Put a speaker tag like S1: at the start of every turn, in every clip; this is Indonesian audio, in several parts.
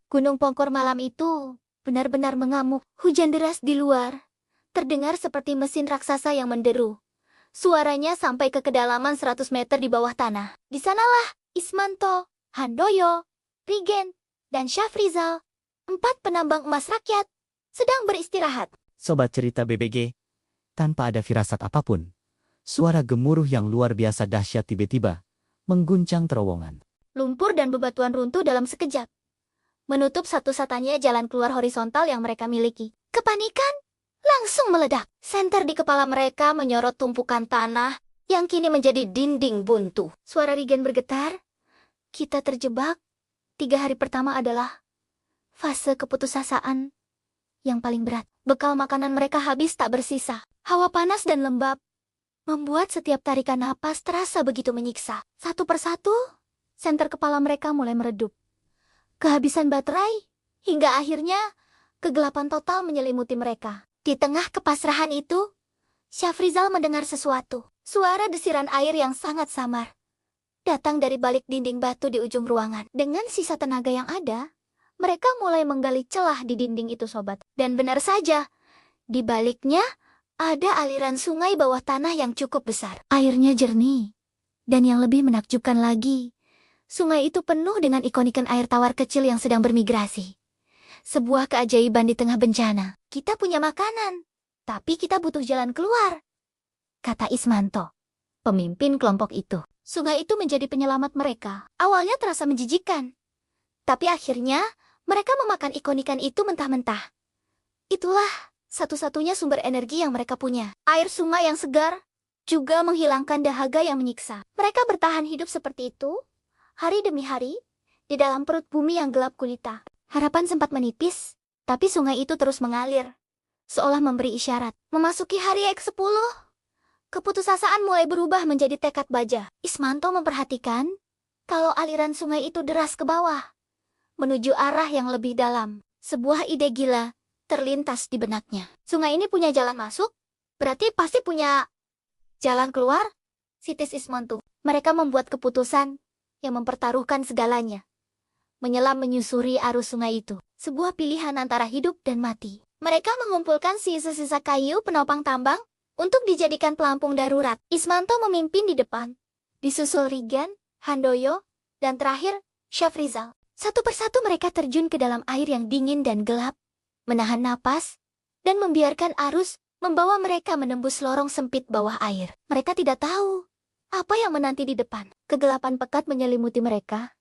S1: Gunung Pongkor malam itu benar-benar mengamuk. Hujan deras di luar terdengar seperti mesin raksasa yang menderu. Suaranya sampai ke kedalaman 100 meter di bawah tanah. Di sanalah Ismanto, Handoyo, Rigen, dan Syafrizal, 4 penambang emas rakyat, sedang beristirahat.
S2: Sobat cerita BBG, tanpa ada firasat apapun, suara gemuruh yang luar biasa dahsyat tiba-tiba mengguncang terowongan.
S1: Lumpur dan bebatuan runtuh dalam sekejap, menutup satu-satunya jalan keluar horizontal yang mereka miliki. Kepanikan langsung meledak. Senter di kepala mereka menyorot tumpukan tanah yang kini menjadi dinding buntu. Suara Rigen bergetar. Kita terjebak. 3 hari pertama adalah fase keputusasaan yang paling berat. Bekal makanan mereka habis tak bersisa. Hawa panas dan lembab membuat setiap tarikan napas terasa begitu menyiksa. Satu persatu, senter kepala mereka mulai meredup. Kehabisan baterai, hingga akhirnya kegelapan total menyelimuti mereka. Di tengah kepasrahan itu, Syafrizal mendengar sesuatu. Suara desiran air yang sangat samar datang dari balik dinding batu di ujung ruangan. Dengan sisa tenaga yang ada, mereka mulai menggali celah di dinding itu, sobat. Dan benar saja, di baliknya ada aliran sungai bawah tanah yang cukup besar. Airnya jernih. Dan yang lebih menakjubkan lagi, sungai itu penuh dengan ikan-ikan air tawar kecil yang sedang bermigrasi. Sebuah keajaiban di tengah bencana. Kita punya makanan, tapi kita butuh jalan keluar, kata Ismanto, pemimpin kelompok itu. Sungai itu menjadi penyelamat mereka. Awalnya terasa menjijikan, tapi akhirnya mereka memakan ikan-ikan itu mentah-mentah. Itulah satu-satunya sumber energi yang mereka punya. Air sungai yang segar juga menghilangkan dahaga yang menyiksa. Mereka bertahan hidup seperti itu, hari demi hari, di dalam perut bumi yang gelap gulita. Harapan sempat menipis, tapi sungai itu terus mengalir, seolah memberi isyarat. Memasuki hari ke-10, keputusasaan mulai berubah menjadi tekad baja. Ismanto memperhatikan kalau aliran sungai itu deras ke bawah, menuju arah yang lebih dalam. Sebuah ide gila terlintas di benaknya. Sungai ini punya jalan masuk, berarti pasti punya jalan keluar, sitis Ismanto. Mereka membuat keputusan yang mempertaruhkan segalanya. Menyelam menyusuri arus sungai itu. Sebuah pilihan antara hidup dan mati. Mereka mengumpulkan sisa-sisa kayu penopang tambang untuk dijadikan pelampung darurat. Ismanto memimpin di depan, disusul Rigen, Handoyo, dan terakhir Syafrizal. Satu persatu mereka terjun ke dalam air yang dingin dan gelap, menahan napas, dan membiarkan arus membawa mereka menembus lorong sempit bawah air. Mereka tidak tahu apa yang menanti di depan. Kegelapan pekat menyelimuti mereka.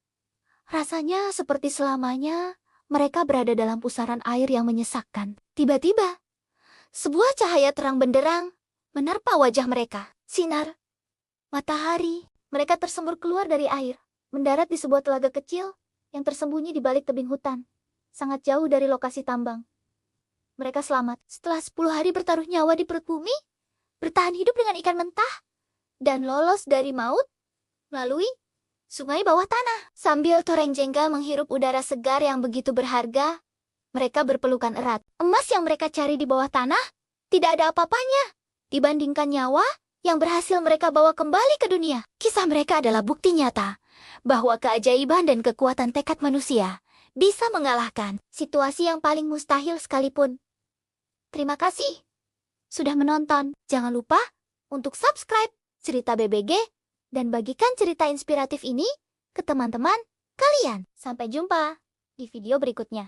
S1: Rasanya seperti selamanya mereka berada dalam pusaran air yang menyesakkan. Tiba-tiba, sebuah cahaya terang benderang menerpa wajah mereka. Sinar matahari. Mereka tersembur keluar dari air, mendarat di sebuah telaga kecil yang tersembunyi di balik tebing hutan, sangat jauh dari lokasi tambang. Mereka selamat. Setelah 10 hari bertaruh nyawa di perut bumi, bertahan hidup dengan ikan mentah, dan lolos dari maut melalui sungai bawah tanah. Sambil Torenjengga menghirup udara segar yang begitu berharga, mereka berpelukan erat. Emas yang mereka cari di bawah tanah tidak ada apa-apanya dibandingkan nyawa yang berhasil mereka bawa kembali ke dunia. Kisah mereka adalah bukti nyata bahwa keajaiban dan kekuatan tekad manusia bisa mengalahkan situasi yang paling mustahil sekalipun. Terima kasih sudah menonton. Jangan lupa untuk subscribe Cerita BBG dan bagikan cerita inspiratif ini ke teman-teman kalian. Sampai jumpa di video berikutnya.